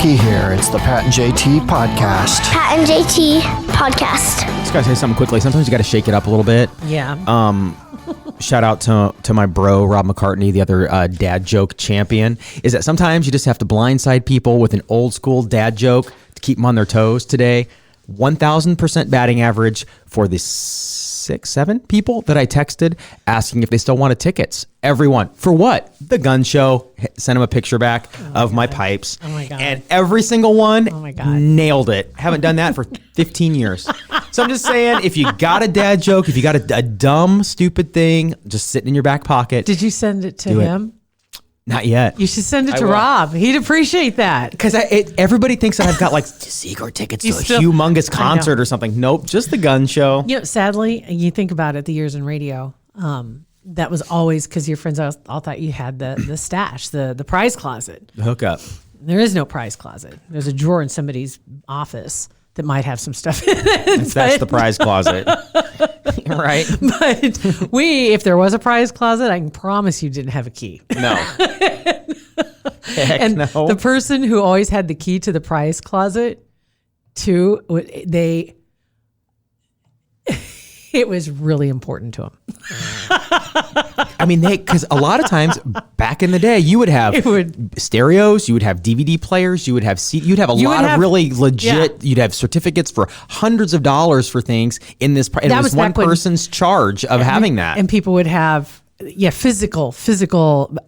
Jackie here. It's the Pat and JT podcast. Pat and JT podcast. Just gotta say something quickly. Sometimes you gotta shake it up a little bit. Yeah. Shout out to my bro Rob McCartney, the other dad joke champion. Is that sometimes you just have to blindside people with an old school dad joke to keep them on their toes. Today, 1,000% batting average for the 7 people that I texted asking if they still wanted tickets. Everyone. For what? The gun show. Sent them a picture back of my pipes. Oh my God. And every single one nailed it. Haven't done that for 15 years. So I'm just saying, if you got a dad joke, if you got a dumb, stupid thing just sitting in your back pocket. Did you send it to him? Not yet. You should send it to Rob. He'd appreciate that. Because everybody thinks that I've got like secret tickets to a humongous concert or something. Nope, just the gun show. You know, sadly, you think about it, the years in radio, that was always because your friends all thought you had the stash, the prize closet. The hookup. There is no prize closet. There's a drawer in somebody's office that might have some stuff in it. That's the prize closet. Right? But if there was a prize closet, I can promise you didn't have a key. No. Heck And no. the person who always had the key to the prize closet, too, it was really important to them. I mean, because a lot of times back in the day, you would have stereos, you would have DVD players, you'd have a lot of really legit. You'd have certificates for hundreds of dollars for things in this. And it was one person's charge of having that. And people would have physical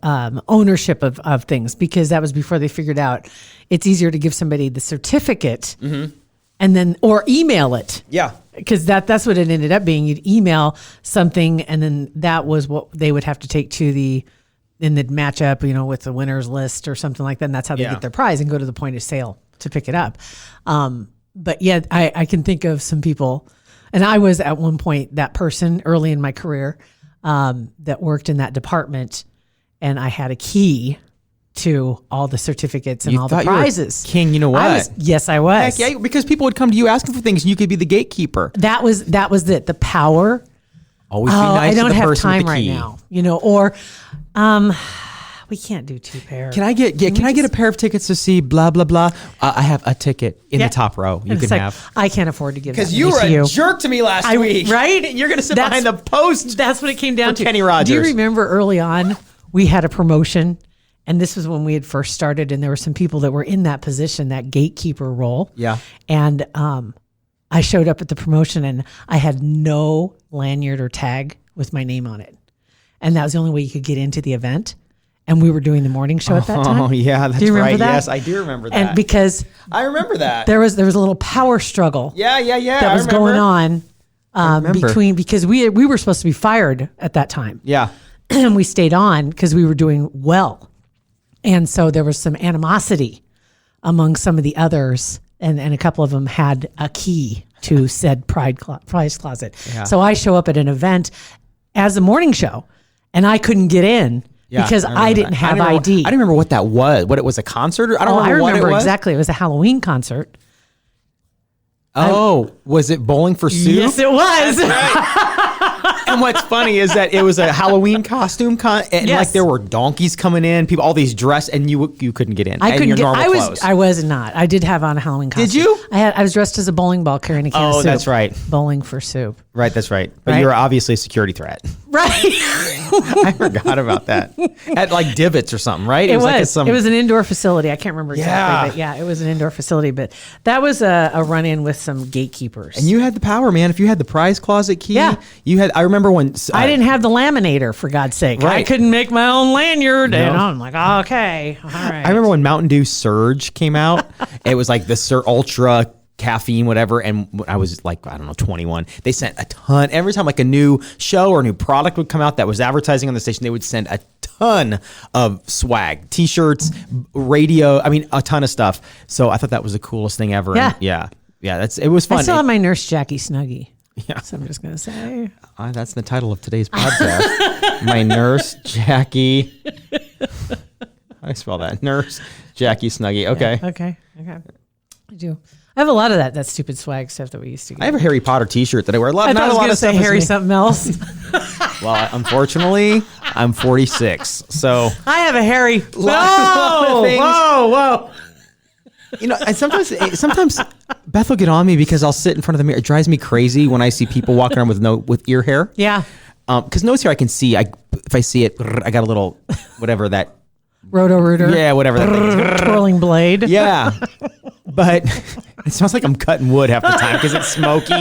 ownership of things, because that was before they figured out it's easier to give somebody the certificate and then or email it. Yeah. Because that's what it ended up being. You'd email something, and then that was what they would have to take to the matchup, with the winners list or something like that. And that's how they get their prize and go to the point of sale to pick it up. But yeah, I can think of some people, and I was at one point that person early in my career that worked in that department, and I had a key to all the certificates and all the prizes. King, you know what? Yes, I was. Heck yeah, because people would come to you asking for things, and you could be the gatekeeper. That was it. The power. Always be nice to the person with the key. I don't have time right now. We can't do 2 pairs. Can I get a pair of tickets to see blah blah blah? I have a ticket in the top row. You can have. I can't afford to give that because you were a jerk to me last week, right? You're gonna sit behind the post. That's what it came down to. Kenny Rogers. Do you remember early on we had a promotion? And this was when we had first started, and there were some people that were in that position, that gatekeeper role. Yeah. And I showed up at the promotion, and I had no lanyard or tag with my name on it. And that was the only way you could get into the event. And we were doing the morning show at that time. Oh, yeah, that's do you remember right. That? Yes, I do remember that. And because I remember that. There was a little power struggle. Yeah. That was going on because we were supposed to be fired at that time. Yeah. And we stayed on because we were doing well. And so there was some animosity among some of the others, and a couple of them had a key to said prize closet. Yeah. So I show up at an event as a morning show, and I couldn't get in because I didn't have ID. I don't remember what that was. What it was, a concert? I don't remember what it was. Exactly. It was a Halloween concert. Oh, was it Bowling for Soup? Yes, it was. That's right. And what's funny is that it was a Halloween costume and like there were donkeys coming in, people, all these dressed, and you couldn't get in. I couldn't get. Clothes. I was not. I did have on a Halloween costume. Did you? I was dressed as a bowling ball carrying a can of soup. Oh, that's right. Bowling for Soup. Right, that's right. But you were obviously a security threat. Right. I forgot about that. At like Divots or something, right? It was an indoor facility. I can't remember exactly, but it was an indoor facility. But that was a run-in with some gatekeepers. And you had the power, man. If you had the prize closet key, you had. I remember when I didn't have the laminator, for God's sake. Right. I couldn't make my own lanyard, and I'm like, okay, all right. I remember when Mountain Dew Surge came out. It was like the Ultra caffeine, whatever. And when I was like, 21, they sent a ton. Every time like a new show or a new product would come out that was advertising on the station, they would send a ton of swag, t-shirts, radio. I mean, a ton of stuff. So I thought that was the coolest thing ever. Yeah. And it was fun. I still have my Nurse Jackie Snuggie. Yeah. So I'm just going to say. That's the title of today's podcast. My Nurse Jackie. How do I spell that? Nurse Jackie Snuggie. Okay. Yeah, okay. I do. I have a lot of that stupid swag stuff that we used to get. I have a Harry Potter T-shirt that I wear. I was going to say Harry something else. Well, unfortunately, I'm 46, so I have a Harry. Whoa! And sometimes Beth will get on me because I'll sit in front of the mirror. It drives me crazy when I see people walking around with ear hair. Yeah. Because nose hair I can see. If I see it, I got a little whatever that. Roto-rooter. Yeah, whatever that thing is. Twirling blade. Yeah. But it smells like I'm cutting wood half the time because it's smoky.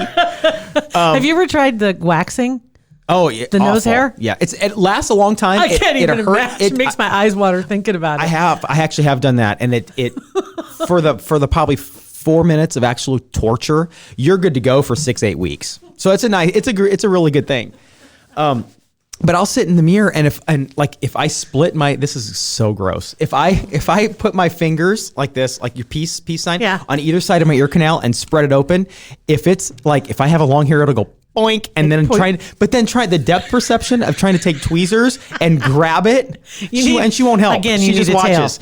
Have you ever tried the waxing? Oh, yeah. The nose hair? Yeah. It lasts a long time. I can't even imagine. It makes my eyes water thinking about it. I actually have done that. And it for the probably 4 minutes of actual torture, you're good to go for 6-8 weeks. So it's a really good thing. But I'll sit in the mirror and if I split this is so gross. If I put my fingers like this, like your peace sign on either side of my ear canal and spread it open, if I have a long hair, it'll go boink, and then try the depth perception of trying to take tweezers and grab it. She won't help. Again, she just watches.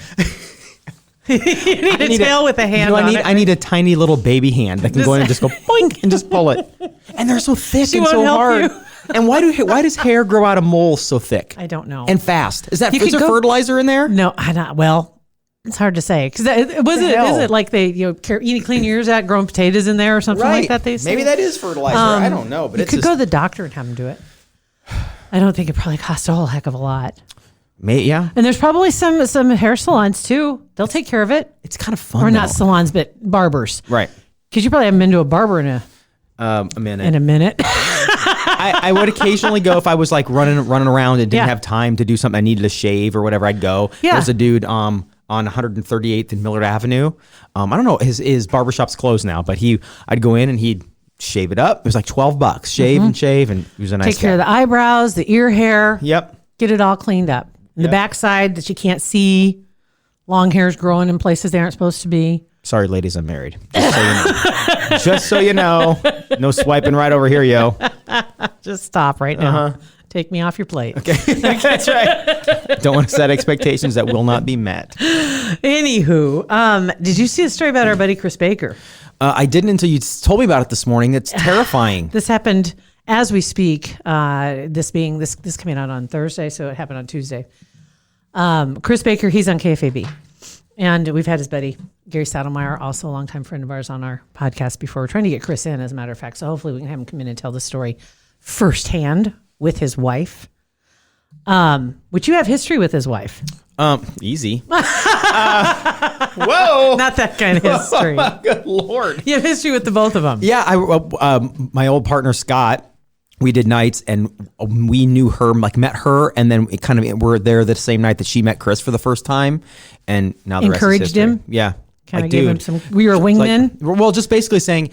You need a tail with a hand on it. I need a tiny little baby hand that can go in and just go boink and just pull it. And they're so thick and so hard. You. And why does hair grow out of moles so thick? I don't know. And fast. Is there fertilizer in there? No, well, it's hard to say because is it like they clean your ears out, growing potatoes in there or something like that? They say? Maybe that is fertilizer. I don't know, but you could go to the doctor and have them do it. I don't think it probably costs a whole heck of a lot. Yeah. And there's probably some hair salons too. They'll take care of it. It's kind of fun. Or not salons, but barbers. Right. Because you probably haven't been to a barber in a minute. In a minute. I would occasionally go if I was like running around and didn't have time to do something. I needed a shave or whatever. I'd go. Yeah. There's a dude on 138th and Millard Avenue. I don't know. His barbershop's closed now, but I'd go in and he'd shave it up. It was like $12. Shave and shave, and he was a nice guy. Take care of the eyebrows, the ear hair. Yep. Get it all cleaned up. The backside that you can't see. Long hair's growing in places they aren't supposed to be. Sorry, ladies, I'm married. Just so you know. Just so you know. No swiping right over here, yo. Just stop right now. Take me off your plate. Okay. That's right. Don't want to set expectations that will not be met. Anywho, did you see a story about our buddy Chris Baker? I didn't until you told me about it this morning. It's terrifying. This happened as we speak. This coming out on Thursday, so it happened on Tuesday. Chris Baker, he's on KFAB. And we've had his buddy, Gary Saddlemeyer, also a longtime friend of ours on our podcast before. We're trying to get Chris in, as a matter of fact. So hopefully we can have him come in and tell the story firsthand with his wife. Which you have history with his wife. Easy. Whoa. Not that kind of history. Good Lord. You have history with the both of them. Yeah. My old partner, Scott, we did nights and we knew her, met her. And then we're there the same night that she met Chris for the first time. And now the encouraged rest is history. Him. Yeah. Kind of gave him some, we were wingmen. Well, just basically saying,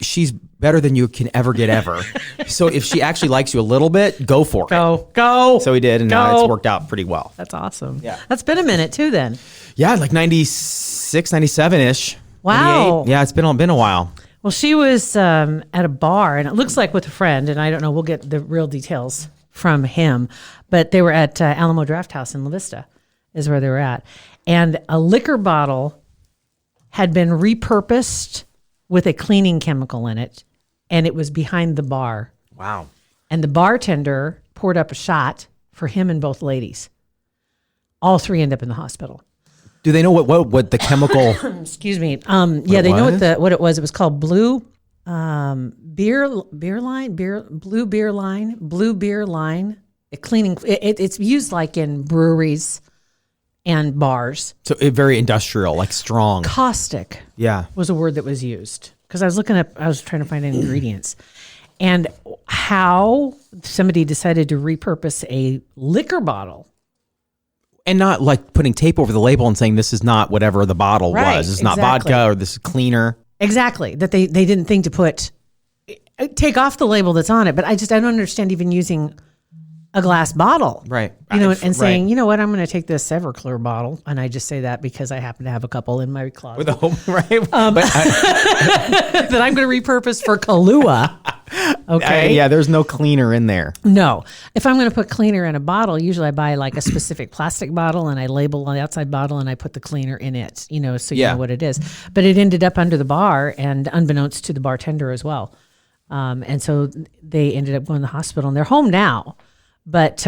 she's better than you can ever get ever. So if she actually likes you a little bit, go for it. Go. So we did, and now it's worked out pretty well. That's awesome. Yeah. That's been a minute too then. Yeah, like 96, 97-ish. Wow. 98. Yeah, it's been a while. Well, she was at a bar, and it looks like with a friend, and I don't know, we'll get the real details from him, but they were at Alamo Draft House in La Vista is where they were at. And a liquor bottle had been repurposed with a cleaning chemical in it, and it was behind the bar. Wow. And the bartender poured up a shot for him and both ladies. All three end up in the hospital. Do they know what the chemical? Excuse me. Yeah, they know what it was. It was called blue beer line. Cleaning. It's used like in breweries and bars. So very industrial, like strong. Caustic. Yeah, was a word that was used because I was trying to find ingredients, and how somebody decided to repurpose a liquor bottle. And not like putting tape over the label and saying this is not whatever the bottle was. It's not vodka or this is cleaner. Exactly. That they didn't think to take off the label that's on it. But I don't understand even using a glass bottle. Right. And saying, you know what, I'm going to take this Everclear bottle. And I just say that because I happen to have a couple in my closet. That I'm going to repurpose for Kahlua. Okay. Yeah, there's no cleaner in there. No. If I'm going to put cleaner in a bottle, usually I buy like a specific plastic bottle and I label on the outside bottle and I put the cleaner in it, so you know what it is. But it ended up under the bar and unbeknownst to the bartender as well. And so they ended up going to the hospital and they're home now. But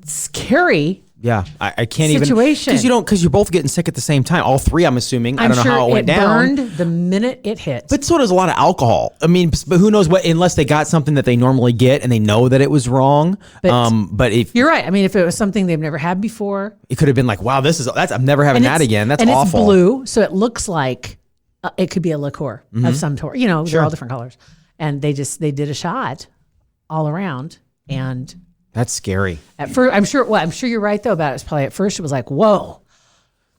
scary Yeah, I can't situation. because you're both getting sick at the same time. All three, I'm assuming. I don't know sure how it went down. Burned the minute it hit. But so does a lot of alcohol. I mean, but who knows what? Unless they got something that they normally get and they know that it was wrong. But if you're right, I mean, if it was something they've never had before, it could have been like, wow, I'm never having that again. That's awful. It's blue, so it looks like it could be a liqueur of some sort. You know, they're all different colors, and they did a shot all around and. That's scary. At first, I'm sure you're right though about it. It's probably at first it was like, whoa.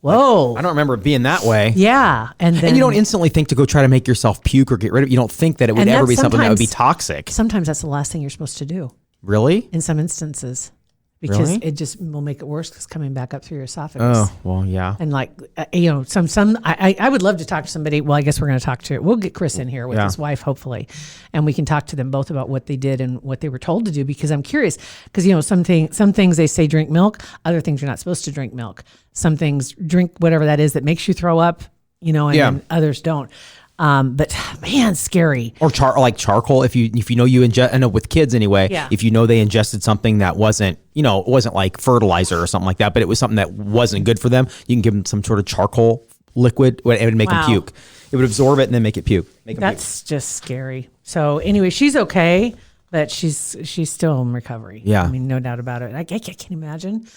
I don't remember it being that way. Yeah, and you don't instantly think to go try to make yourself puke or get rid of it. You don't think that it would ever be something that would be toxic. Sometimes that's the last thing you're supposed to do. Really? In some instances. Because it just will make it worse because coming back up through your esophagus. Oh, well, yeah. And like, I would love to talk to somebody. Well, I guess we're going to talk to, we'll get Chris in here with his wife, hopefully. And we can talk to them both about what they did and what they were told to do, because I'm curious. Because, some things they say drink milk, other things you're not supposed to drink milk. Some things drink whatever that is that makes you throw up, and then others don't. But man, scary. Or like charcoal. If you know you ingest, I know with kids anyway. Yeah. If you know they ingested something that wasn't, it wasn't like fertilizer or something like that, but it was something that wasn't good for them, you can give them some sort of charcoal liquid. It would make them puke. It would absorb it and then make it puke. That's just scary. So anyway, she's okay, but she's still in recovery. Yeah. I mean, no doubt about it. I can't imagine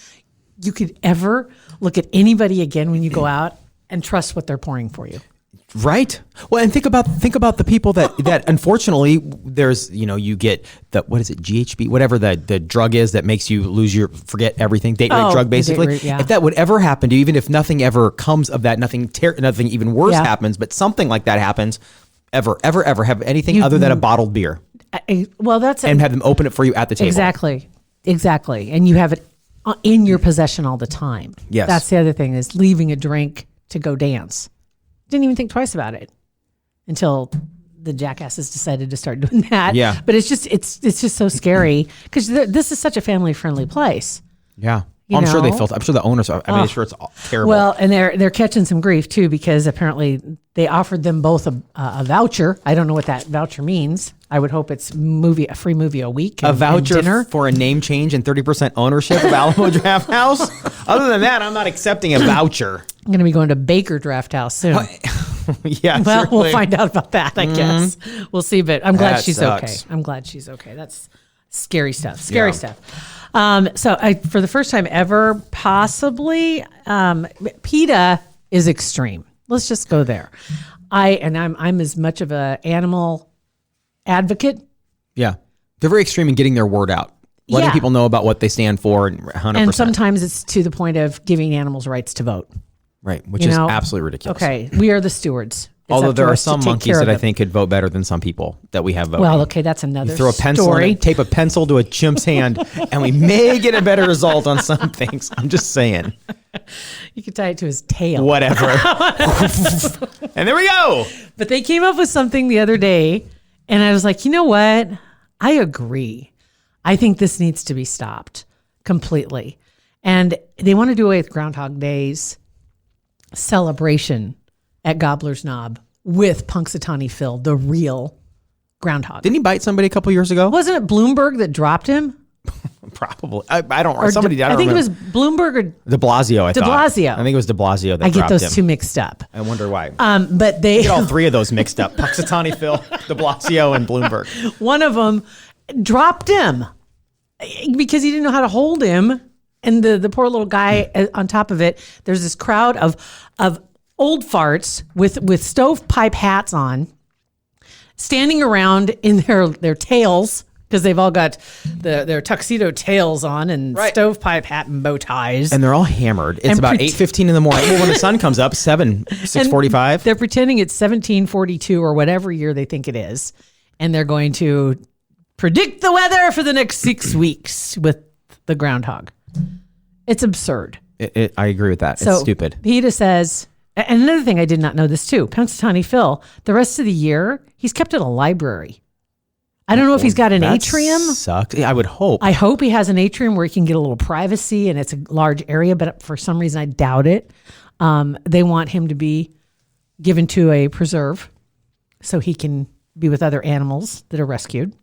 you could ever look at anybody again when you go out and trust what they're pouring for you. Right. Well, and think about the people that unfortunately there's, you get what is it, GHB, whatever the drug is that makes you forget everything, date rape drug basically. If that would ever happen to you, even if nothing ever comes of that, nothing even worse happens, but something like that happens, ever have anything other than a bottled beer. And have them open it for you at the table. Exactly. And you have it in your possession all the time. Yes. That's the other thing, is leaving a drink to go dance. Didn't even think twice about it until the jackasses decided to start doing that. Yeah. But it's just so scary because this is such a family friendly place. Yeah. I'm sure I'm sure the owners are. I'm sure it's terrible. Well, and they're catching some grief too, because apparently they offered them both a voucher. I don't know what that voucher means. I would hope it's a free movie a week. A voucher and dinner. For a name change and 30% ownership of Alamo Draft House. Other than that, I'm not accepting a voucher. I'm going to be going to Baker Draft House soon. Yeah. Well, certainly. we'll find out about that, I guess. We'll see, but I'm glad she's sucks. okay. I'm glad she's okay. That's scary stuff. Stuff. So for the first time ever, possibly, PETA is extreme. Let's just go there. I'm as much of an animal advocate. Yeah. They're very extreme in getting their word out. Letting people know about what they stand for, and 100%. And sometimes it's to the point of giving animals rights to vote. Right, which is absolutely ridiculous. Okay, we are the stewards. Although there are some monkeys that I think could vote better than some people that we have voted. Well, okay, that's another You throw a pencil story. in it, tape a pencil to a chimp's hand, and we may get a better result on some things. I'm just saying. You could tie it to his tail. Whatever. And there we go. But they came up with something the other day, and I was like, you know what? I agree. I think this needs to be stopped completely. And they want to do away with Groundhog Day's celebration at Gobbler's Knob with Punxsutawney Phil, the real groundhog. Didn't he bite somebody a couple years ago? Wasn't it Bloomberg that dropped him? Probably. I don't know. Somebody. I think remember. it was Bloomberg or De Blasio. De Blasio. I think it was De Blasio that I get dropped those him. two mixed up. I wonder why. But they Get all three of those mixed up. Punxsutawney Phil, De Blasio, and Bloomberg. One of them dropped him because he didn't know how to hold him. And the poor little guy on top of it, there's this crowd of old farts with stovepipe hats on, standing around in their tails, because they've all got their tuxedo tails on and stovepipe hat and bow ties. And they're all hammered. It's about 8:15 in the morning. Well, when the sun comes up, 6:45. They're pretending it's 1742 or whatever year they think it is. And they're going to predict the weather for the next 6 weeks with the groundhog. It's absurd. I agree with that. So it's stupid. PETA says, and another thing, I did not know this too, Punxsutawney Phil, the rest of the year, he's kept at a library. I don't know if he's got an atrium. Sucks. I would hope. I hope he has an atrium where he can get a little privacy and it's a large area, but for some reason I doubt it. They want him to be given to a preserve so he can be with other animals that are rescued.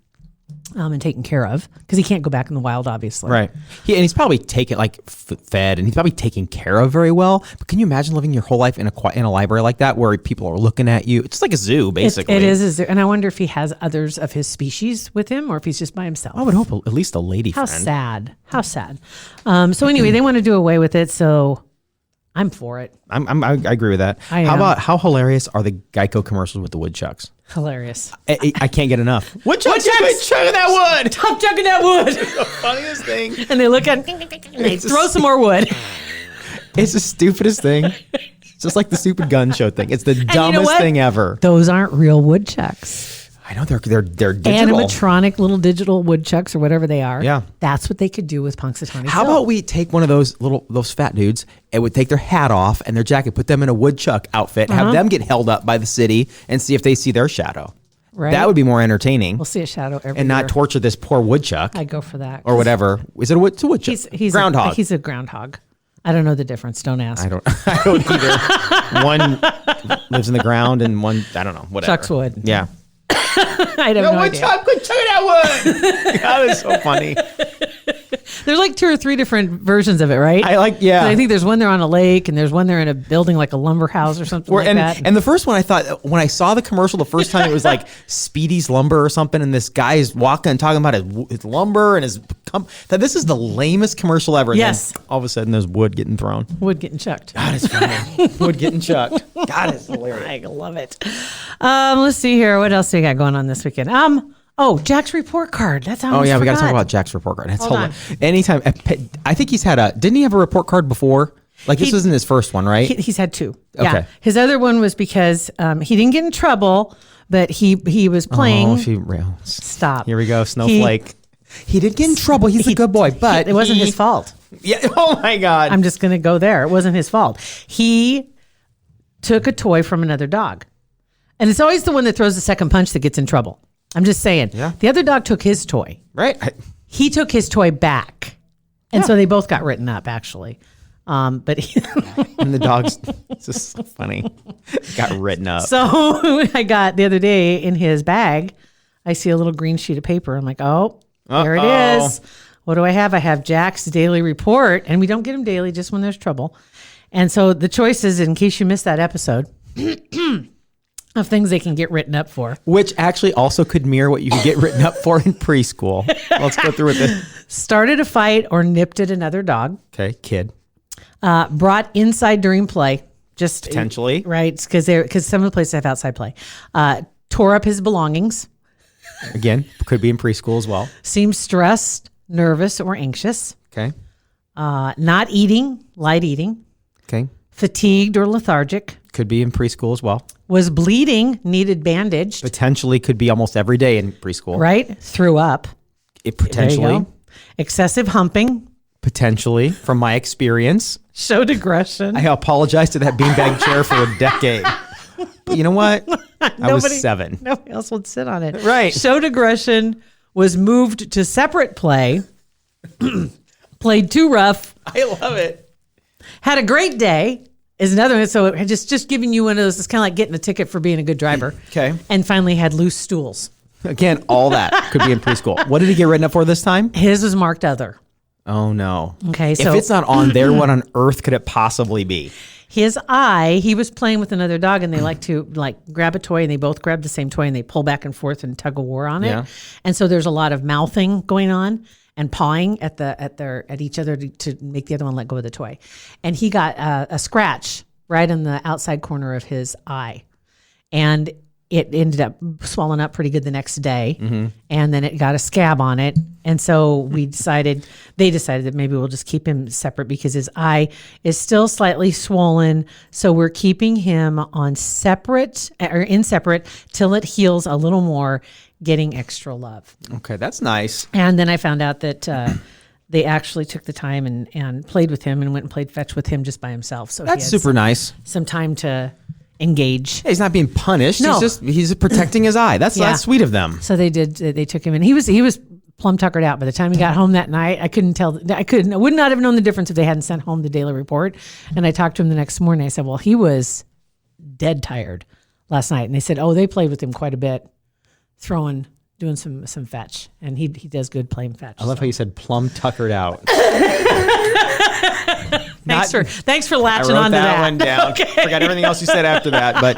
and taken care of because he can't go back in the wild, obviously. Right. And he's probably taken fed, and he's probably taken care of very well. But can you imagine living your whole life in a library like that where people are looking at you? It's like a zoo, basically. It is a zoo. And I wonder if he has others of his species with him or if he's just by himself. I would hope at least a lady How friend. How sad. So anyway, they want to do away with it. So I'm for it. I agree with that. How hilarious are the Geico commercials with the woodchucks? Hilarious. I can't get enough. Woodchucks chugging that wood. Stop chugging that wood. It's the funniest thing. And they look at and they throw some more wood. It's the stupidest thing. It's just like the stupid gun show thing. It's the dumbest thing ever. Those aren't real woodchucks. I know they're digital. Animatronic little digital woodchucks or whatever they are. Yeah. That's what they could do with Punxsutawney. How about we take one of those fat dudes and would take their hat off and their jacket, put them in a woodchuck outfit, have them get held up by the city and see if they see their shadow. Right. That would be more entertaining. We'll see a shadow every and not torture this poor woodchuck. I go for that. Or whatever. Is it it's a woodchuck? He's groundhog. He's a groundhog. I don't know the difference. Don't ask. I don't either. One lives in the ground and one, I don't know, whatever. Chucks wood. Yeah. I don't know. Woodchuck, good chuck that wood. That is so funny. There's like 2 or 3 different versions of it, right? I think there's one they're on a lake and there's one they're in a building like a lumber house or something like that. And the first one I thought, when I saw the commercial the first time, it was like Speedy's Lumber or something. And this guy is walking and talking about his lumber and that this is the lamest commercial ever. And yes. Then all of a sudden there's wood getting thrown. Wood getting chucked. God, it's funny. Wood getting chucked. God, it's hilarious. I love it. Let's see here. What else do we got going on this weekend? Jack's report card. That's how. Oh yeah, we got to talk about Jack's report card. That's hilarious. Anytime, I think he's had didn't he have a report card before? Like this wasn't his first one, right? He's had 2. Okay. Yeah. His other one was because he didn't get in trouble, but he was playing. Oh, Stop. Here we go, Snowflake. He did get in trouble. He's a good boy, but it wasn't his fault. Yeah. Oh my God. I'm just going to go there. It wasn't his fault. He took a toy from another dog. And it's always the one that throws the second punch that gets in trouble. I'm just saying. Yeah. The other dog took his toy. Right. He took his toy back. And so they both got written up, actually. But and the dog's it's just so funny. Got written up. So I got the other day in his bag, I see a little green sheet of paper. I'm like, there it is. What do I have? I have Jack's daily report. And we don't get them daily, just when there's trouble. And so the choice is, in case you missed that episode, of things they can get written up for. Which actually also could mirror what you could get written up for in preschool. Let's go through with it. Started a fight or nipped at another dog. Okay, kid. Brought inside during play. Just potentially. Right, because some of the places have outside play. Tore up his belongings. Again, could be in preschool as well. Seemed stressed, nervous, or anxious. Okay. Not eating, light eating. Okay. Fatigued or lethargic. Could be in preschool as well. Was bleeding, needed bandaged. Potentially could be almost every day in preschool. Right? Threw up. Potentially. Excessive humping. Potentially, from my experience. Showed aggression. I apologize to that beanbag chair for a decade. But you know what? I was 7. Nobody else would sit on it. Right. Showed aggression. Was moved to separate play. Played too rough. I love it. Had a great day. Is another one. So just giving you one of those. It's kind of like getting a ticket for being a good driver. Okay. And finally had loose stools. Again, all that could be in preschool. What did he get written up for this time? His was marked other. Oh no. Okay. So if it's not on there, what on earth could it possibly be? His eye, he was playing with another dog and they like to grab a toy and they both grab the same toy and they pull back and forth and tug of war on it. Yeah. And so there's a lot of mouthing going on and pawing at each other to make the other one let go of the toy. And he got a scratch right in the outside corner of his eye. And it ended up swelling up pretty good the next day. Mm-hmm. And then it got a scab on it. And so they decided that maybe we'll just keep him separate because his eye is still slightly swollen. So we're keeping him on separate till it heals a little more, getting extra love. Okay, that's nice. And then I found out that they actually took the time and played with him and went and played fetch with him just by himself. So that's super nice. Some time to engage. Yeah, he's not being punished. No. He's protecting his eye. That's sweet of them. So they took him and he was plumb tuckered out by the time he got home that night. I would not have known the difference if they hadn't sent home the daily report. And I talked to him the next morning. I said, well, he was dead tired last night. And they said, oh, they played with him quite a bit, doing doing some fetch, and he does good playing fetch. I love how you said plumb tuckered out. Thanks for latching on to that. I wrote that one down. Okay. Forgot everything else you said after that, but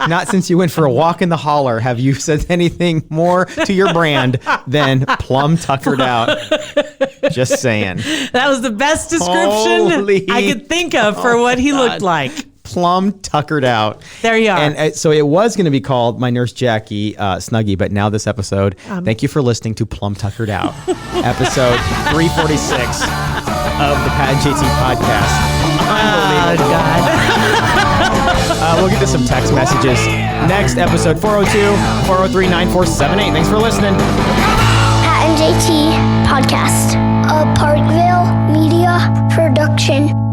not since you went for a walk in the holler have you said anything more to your brand than plumb tuckered out. Just saying. That was the best description I could think of for what he looked like. Plumb tuckered out. There you are. And so it was going to be called My Nurse Jackie Snuggie, but now this episode, thank you for listening to Plumb Tuckered Out, episode 346 of the Pat and JT podcast. Unbelievable. Oh, God. We'll get to some text messages. Next episode, 402-403-9478. Thanks for listening. Pat and JT Podcast, a Parkville Media Production.